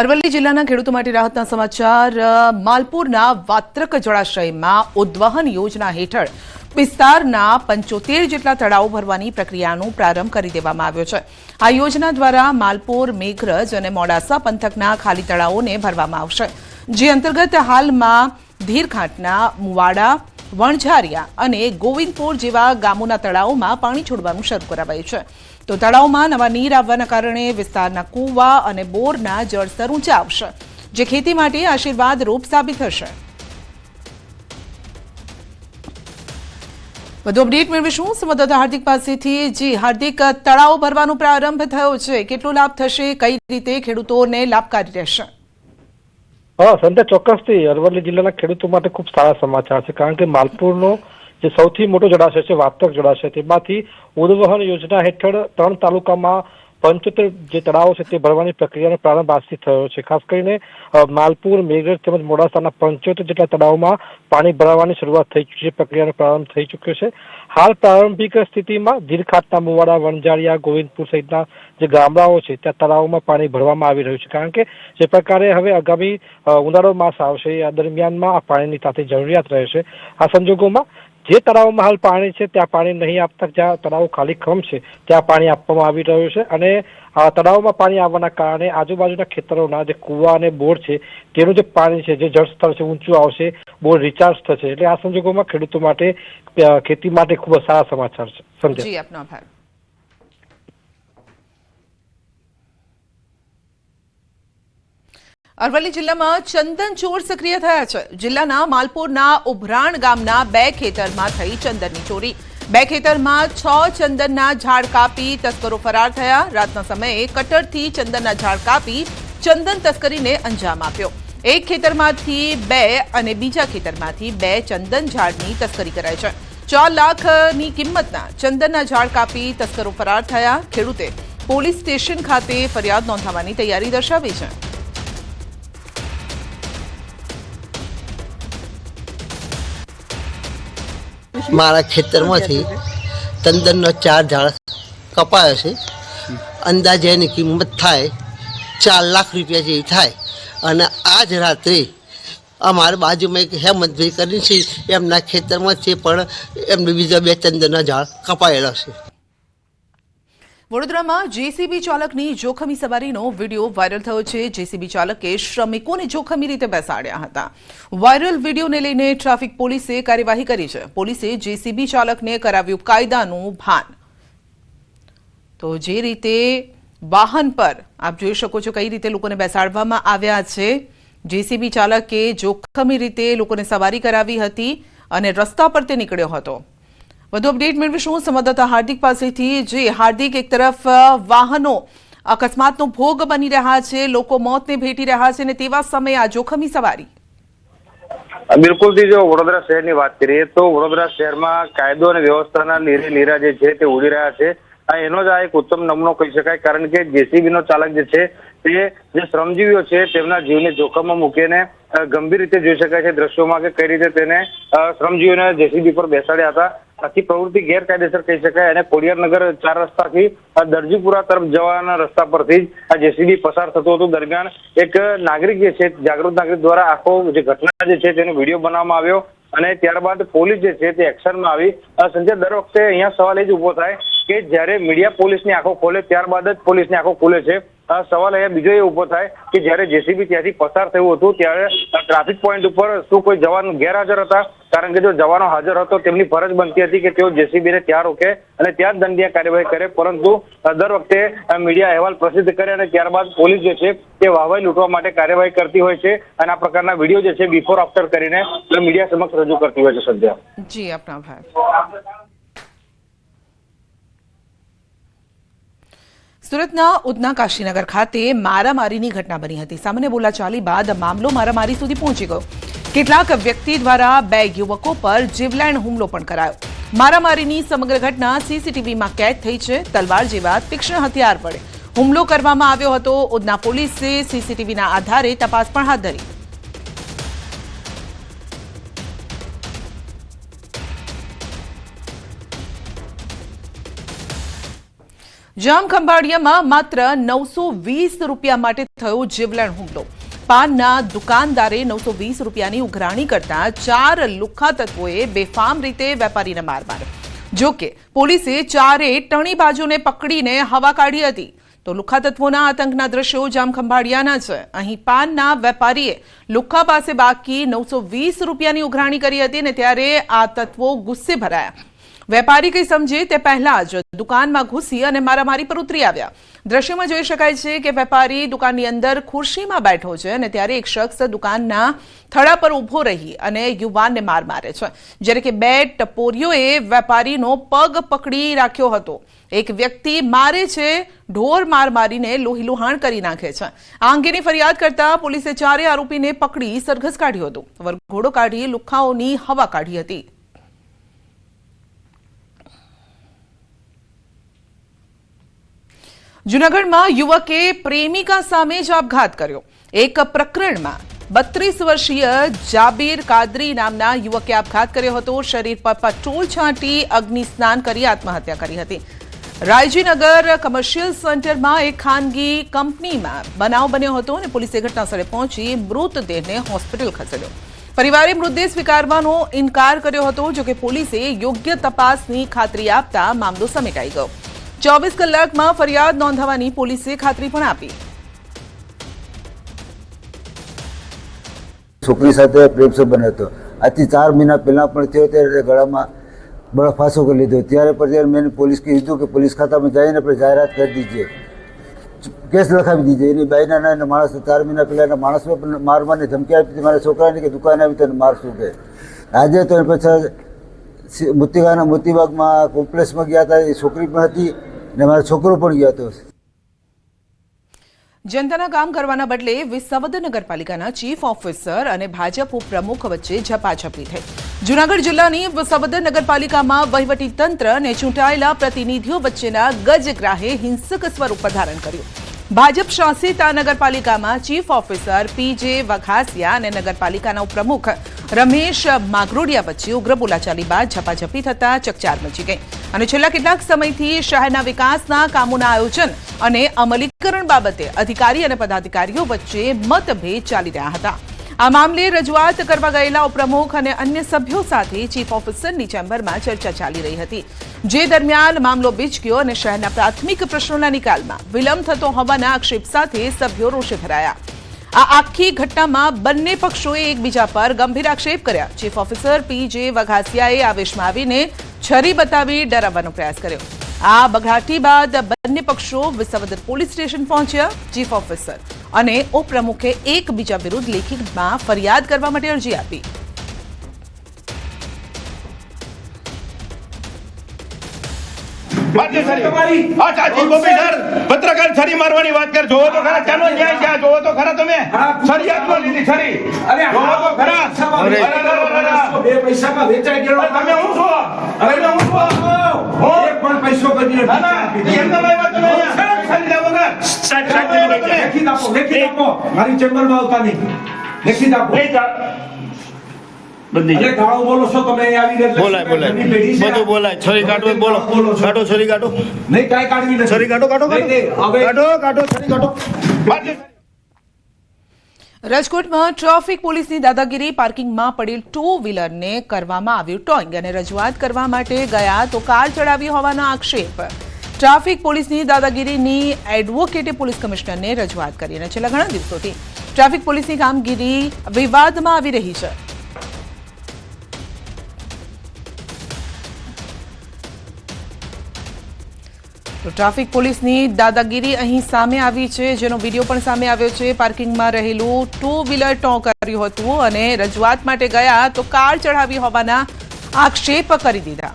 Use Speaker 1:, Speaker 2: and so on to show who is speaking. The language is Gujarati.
Speaker 1: અરવલ્લી જિલ્લાના ખેડૂતો માટે રાહતના સમાચાર। માલપુરના વાત્રક જળાશયમાં ઉદ્વહન યોજના હેઠળ વિસ્તારના 75 જેટલા તળાવો ભરવાની પ્રક્રિયાનો પ્રારંભ કરી દેવામાં આવ્યો છે। આ યોજના દ્વારા માલપુર, મેઘરજ અને મોડાસા પંથકના ખાલી તળાવોને ભરવામાં આવશે, જે અંતર્ગત હાલમાં ધીરખાંટના મુવાડા, વણઝારિયા અને ગોવિંદપુર જેવા ગામોના તળાવોમાં પાણી છોડવાનું શરૂ કરાવાયું છે। તો તળાવમાં નવા નીર આવવાના કારણે વિસ્તારના કૂવા અને બોરના જળસ્તર ઊંચા આવશે, જે ખેતી માટે આશીર્વાદરૂપ સાબિત થશે। વધુ અપડેટ મેળવીશું સંવાદદાતા હાર્દિક પાસેથી। જી હાર્દિક, તળાવો ભરવાનો પ્રારંભ થયો છે, કેટલો લાભ થશે, કઈ રીતે ખેડૂતોને લાભકારી રહેશે?
Speaker 2: સંધ્યા, ચોક્કસથી અરવલ્લી જિલ્લાના ખેડૂતો માટે ખૂબ સારા સમાચાર છે, કારણ કે માલપુરનો જે સૌથી મોટો જળાશય છે વાત્રક જળાશય, તેમાંથી ઉદ્વહન યોજના હેઠળ 3 તાલુકામાં 75 જે તળાવો છે તે ભરવાની પ્રક્રિયાનો પ્રારંભ આજથી થયો છે। ખાસ કરીને માલપુર, મેઘરજ તેમજ મોડાસાના 75 જેટલા તળાવોમાં પાણી ભરાવાની શરૂઆત થઈ ચૂકી છે, પ્રક્રિયાનો પ્રારંભ થઈ ચૂક્યો છે। હાલ પ્રારંભિક સ્થિતિમાં ધીરખાંટના મુવાડા, વણઝારિયા, ગોવિંદપુર સહિતના જે ગામડાઓ છે ત્યાં તળાવોમાં પાણી ભરવામાં આવી રહ્યું છે, કારણ કે જે પ્રકારે હવે આગામી ઉનાળો માસ આવશે આ દરમિયાનમાં આ પાણીની તાતી જરૂરિયાત રહેશે। આ સંજોગોમાં જે તળાવોમાં હાલ પાણી છે ત્યાં પાણી નહીં આપતા, જ્યાં તળાવો ખાલી ખમ છે ત્યાં પાણી આપવામાં આવી રહ્યું છે, અને આ તળાવોમાં પાણી આવવાના કારણે આજુબાજુના ખેતરોના જે કુવા અને બોર છે તેનું જે પાણી છે, જે જળસ્તર છે ઊંચું આવશે, બોર રિચાર્જ થશે। એટલે આ સંજોગોમાં ખેડૂતો માટે, ખેતી માટે ખૂબ જ સારા સમાચાર છે। સંધ્યા,
Speaker 1: જી આપનો આભાર। અરવલ્લી જિલ્લામાં ચંદન ચોર સક્રિય થયા છે। જિલ્લાના માલપુરના ઉભરાણ ગામના 2 ખેતરમાં થઈ ચંદનની ચોરી। 2 ખેતરમાં 6 ચંદનના ઝાડ કાપી તસ્કરો ફરાર થયા। રાતના સમયે કટરથી ચંદનના ઝાડ કાપી ચંદન તસ્કરીને અંજામ આપ્યો। એક ખેતરમાંથી 2 અને બીજા ખેતરમાંથી 2 ચંદન ઝાડની તસ્કરી કરાઈ છે। 4 લાખની કિંમતના ચંદનના ઝાડ કાપી તસ્કરો ફરાર થયા। ખેડૂતે પોલીસ સ્ટેશન ખાતે ફરિયાદ નોંધાવવાની તૈયારી દર્શાવી છે।
Speaker 3: મારા ખેતરમાંથી ચંદનનો 4 ઝાડ કપાયો છે। અંદાજે એની કિંમત થાય 4 લાખ રૂપિયા જેવી થાય, અને આજ રાત્રે અમારા બાજુમાં એક હેમંતભાઈ કરીને છે, એમના ખેતરમાં છે, પણ એમને બીજા 2 ચંદનના ઝાડ કપાયેલા છે।
Speaker 1: વડોદરામાં જેસીબી ચાલકની જોખમી સવારીનો વિડીયો વાયરલ થયો છે। જેસીબી ચાલકે શ્રમિકોને જોખમી રીતે બેસાડ્યા હતા। વાયરલ વિડીયોને લઈને ટ્રાફિક પોલીસે કાર્યવાહી કરી છે। પોલીસે જેસીબી ચાલકને કરાવ્યું કાયદાનું ભાન। તો જે રીતે વાહન પર આપ જોઈ શકો છો કઈ રીતે લોકોને બેસાડવામાં આવ્યા છે। જેસીબી ચાલકે જોખમી રીતે લોકોને સવારી કરાવી હતી અને રસ્તા પર તે નીકળ્યો હતો। વધુ અપડેટ મેળવીશું સંવાદદાતા હાર્દિક પાસેથી। જે હાર્દિક, એક તરફ વાહનો અકસ્માતનો ભોગ બની રહ્યા છે, લોકો મોતને ભેટી રહ્યા છે, અને તેવા સમયે આ જોખમી સવારી।
Speaker 4: બિલકુલ થી જો વડોદરા શહેરની વાત કરીએ તો વડોદરા શહેરમાં કાયદો અને વ્યવસ્થાના લીરા જે છે તે ઉડી રહ્યા છે। એનો જ આ એક ઉત્તમ નમૂનો કહી શકાય, કારણ કે જેસીબીનો ચાલક જે છે તે જે શ્રમજીવીઓ છે તેમના જીવને જોખમમાં મૂકીને ગંભીર રીતે જોઈ શકાય છે દ્રશ્યોમાં કે કઈ રીતે તેને શ્રમજીવીઓને જેસીબી પર બેસાડ્યા હતા। આખી પ્રવૃત્તિ ગેરકાયદેસર કહી શકાય, અને ખોડિયારનગર 4 રસ્તાથી દરજીપુરા તરફ જવાના રસ્તા પરથી આ જેસીબી પસાર થતું હતું। દરમિયાન એક નાગરિક જે છે, જાગૃત નાગરિક દ્વારા આખો જે ઘટના જે છે તેનો વિડીયો બનાવવામાં આવ્યો, અને ત્યારબાદ પોલીસ જે છે તે એક્શનમાં આવી। સંજય, દર વખતે અહીંયા સવાલ એ જ ઉભો થાય કે જ્યારે મીડિયા પોલીસની આંખો ખોલે ત્યારબાદ જ પોલીસની આંખો ખુલે છે। સવાલ અહીંયા બીજો એ ઉભો થાય કે જ્યારે જેસીબી ત્યાંથી પસાર થયું હતું ત્યારે ટ્રાફિક પોઈન્ટ ઉપર શું કોઈ જવાન ગેરહાજર હતા? કારણ કે જો જવાનો હાજર હતો તેમની ફરજ બનતી હતી કે તેઓ જેસીબીને ત્યાં રોકે અને ત્યાં જ દંડીય કાર્યવાહી કરે, પરંતુ દર વખતે મીડિયા અહેવાલ પ્રસિદ્ધ કરે અને ત્યારબાદ પોલીસ જે છે તે વાહવાઈ લૂંટવા માટે કાર્યવાહી કરતી હોય છે, અને આ પ્રકારના વિડીયો જે છે બિફોર આફ્ટર કરીને મીડિયા સમક્ષ રજૂ કરતી હોય છે। સદ્યા,
Speaker 1: જી આપનો આભાર। સુરતના ઉધના કાશીનગર ખાતે મારામારીની ઘટના બની હતી। સામાન્ય બોલાચાલી બાદ મામલો મારામારી સુધી પહોંચી ગયો। કેટલાક વ્યક્તિ દ્વારા 2 યુવકો પર જીવલેણ હુમલો પણ કરાયો। મારામારીની સમગ્ર ઘટના સીસીટીવીમાં કેદ થઈ છે। તલવાર જેવા તીક્ષ્ણ હથિયાર વડે હુમલો કરવામાં આવ્યો હતો। ઉધના પોલીસે સીસીટીવીના આધારે તપાસ પણ હાથ ધરી। જામ ખંભાળિયામાં માત્ર 920 રૂપિયા માટે થયો જીવલેણ હુમલો. પાનના દુકાનદારે 920 રૂપિયાની ઉઘરાણી કરતા 4 લુખ્ખા તત્વોએ બેફામ રીતે વેપારીને માર માર્યો. જોકે પોલીસે ચારે ટણી બાજુને પકડીને હવા કાઢી હતી. તો લુખ્ખા તત્વોના આતંકના દ્રશ્યો જામ ખંભાળિયાના છે. અહીં પાનના વેપારીએ લુખ્ખા પાસે બાકી 920 રૂપિયાની ઉઘરાણી કરી હતી ને ત્યારે આ તત્વો ગુસ્સે ભરાયા. વેપારી કંઈ સમજે તે પહેલા જ દુકાનમાં ઘૂસી અને મારામારી પર ઉતરી આવ્યા. દ્રશ્યમાં જોઈ શકાય છે કે વેપારી દુકાનની અંદર ખુરશીમાં બેઠો છે અને ત્યારે એક શખ્સ દુકાનના થડા પર ઊભો રહી અને યુવાનને માર મારે છે. જ્યારે કે 2 ટપોરીઓએ વેપારીનો પગ પકડી રાખ્યો હતો. એક વ્યક્તિ મારે છે, ઢોર માર મારીને લોહીલુહાણ કરી નાખે છે. આ અંગેની ફરિયાદ કરતા પોલીસે ચારે આરોપીને પકડી સરઘસ કાઢ્યો હતો. વરઘોડો કાઢી લુખ્ખાઓની હવા કાઢી હતી. જૂનાગઢમાં યુવકે પ્રેમિકા સામે જ આપઘાત કર્યો. એક પ્રકરણમાં 32 વર્ષીય જાબીર કાદરી નામના યુવકે આપઘાત કર્યો હતો. શરીર પર પેટ્રોલ છાંટી અગ્નિ સ્નાન કરી આત્મહત્યા કરી હતી. રાયજીનગર કમર્શિયલ સેન્ટરમાં એક ખાનગી કંપનીમાં બનાવ બન્યો હતો અને પોલીસે ઘટનાસ્થળે પહોંચી મૃતદેહને હોસ્પિટલ ખસેડ્યો. પરિવારે મૃતદેહ સ્વીકારવાનો ઇનકાર કર્યો હતો. જોકે પોલીસે યોગ્ય તપાસની ખાતરી આપતા મામલો સમેટાઈ ગયો. 24 કલાકમાં ફરિયાદ નોંધાવવાની પોલીસે ખાતરી પણ આપી.
Speaker 5: છોકરી સાથે પ્રેમ સંબંધ હતો. આજથી 4 મહિના પહેલાં પણ થયો ત્યારે ગળામાં બળફાંસો કરી લીધો. ત્યારે પછી મેં પોલીસ કીધું કે પોલીસ ખાતામાં જઈને આપણે જાહેરાત કરી દીજીએ, કેસ લખાવી દીજીએ. એની બાઈના નાના માણસ 4 મહિના પહેલાં એના માણસને પણ માર મારવાની ધમકી આપી હતી. મારા છોકરાને કે દુકાને આવી તને મારશું કે. આજે તો પછી મોતીબાગમાં કોમ્પ્લેક્સમાં ગયા હતા. એ છોકરી પણ હતી ને મારો છોકરો પણ ગયો હતો.
Speaker 1: જનતાના કામ કરવાના બદલે વિસાવદર નગરપાલિકાના ચીફ ઓફિસર અને ભાજપ ઉપપ્રમુખ વચ્ચે ઝપાઝપી થઈ. જૂનાગઢ જિલ્લાની વિસાવદર નગરપાલિકામાં વહીવટી તંત્ર અને ચૂંટાયેલા પ્રતિનિધિઓ વચ્ચેના ગજગ્રાહે હિંસક સ્વરૂપ ધારણ કર્યું. ભાજપ શાસિત આ નગરપાલિકામાં ચીફ ઓફિસર PJ વઘાસિયા અને નગરપાલિકાના ઉપપ્રમુખ રમેશ માગરોડિયા વચ્ચે ઉગ્ર બોલાચાલી બાદ ઝપાઝપી થતા ચકચાર મચી ગઈ અને છેલ્લા કેટલાક સમયથી શહેરના વિકાસના કામોના આયોજન અને અમલીકરણ બાબતે અધિકારી અને પદાધિકારીઓ વચ્ચે મતભેદ ચાલી રહ્યા હતા. આ મામલે રજૂઆત કરવા ગયેલા ઉપપ્રમુખ અને અન્ય સભ્યો સાથે ચીફ ઓફિસરની ચેમ્બરમાં ચર્ચા ચાલી રહી હતી. જે દરમિયાન મામલો બીચક્યો અને શહેરના પ્રાથમિક પ્રશ્નોના નિકાલમાં વિલંબ થતો હોવાના આક્ષેપ સાથે સભ્યો રોષે ભરાયા. આ આખી ઘટનામાં બંને પક્ષોએ એકબીજા પર ગંભીર આક્ષેપ કર્યા. ચીફ ઓફિસર PJ વઘાસિયાએ આવેશમાં આવીને છરી બતાવી ડરાવવાનો પ્રયાસ કર્યો. આ બઘાટી બાદ બંને પક્ષો વિસાવદર પોલીસ સ્ટેશન પહોંચ્યા. ચીફ ઓફિસર અને ઉપપ્રમુખે એકબીજા વિરુદ્ધ લેખિતમાં ફરિયાદ કરવા માટે અરજી આપી.
Speaker 6: પત્રકાર છરી મારવાની વાત કર. જોવો તો ખરા ચાનો ન્યાય છે. જોવો તો ખરા તમે છરી આપો લીધી છરી. જોવો તો ખરા. બે પૈસામાં વેચાઈ ગયો. તમે હું છો? તમે હું છો? એક પણ પૈસો કરી નથી. ના એમ તો વાત તમે છરી લાવો ને. લેખિત આપો. લેખિત આપો. મારી ચેમ્બરમાં આવતા નહીં. લેખિત આપો. બોલો છો તમે આવી
Speaker 7: બોલાય બધું બોલાય. છરી કાઢો બોલો. કાઢો છરી કાઢો.
Speaker 6: નહીં કાઈ કાઢવી નથી.
Speaker 7: છરી કાઢો કાઢો કાઢો છરી કાઢો.
Speaker 1: રાજકોટમાં ટ્રાફિક પોલીસની દાદાગીરી. પાર્કિંગમાં પડેલ 2 વ્હીલરને કરવામાં આવ્યું ટોઈંગ અને રજૂઆત કરવા માટે ગયા તો કાર ચડાવી હોવાનો આક્ષેપ. ટ્રાફિક પોલીસની દાદાગીરીની એડવોકેટે પોલીસ કમિશનરને રજૂઆત કરી અને છેલ્લા ઘણા દિવસોથી ટ્રાફિક પોલીસની કામગીરી વિવાદમાં આવી રહી છે. તો ટ્રાફિક પોલીસની દાદાગીરી અહીં સામે આવી છે, જેનો વિડીયો પણ સામે આવ્યો છે. પાર્કિંગમાં રહેલું 2 વ્હીલર ટો કર્યું હતું અને રજૂઆત માટે ગયા તો કાર ચઢાવી હોવાના આક્ષેપ કરી દીધા.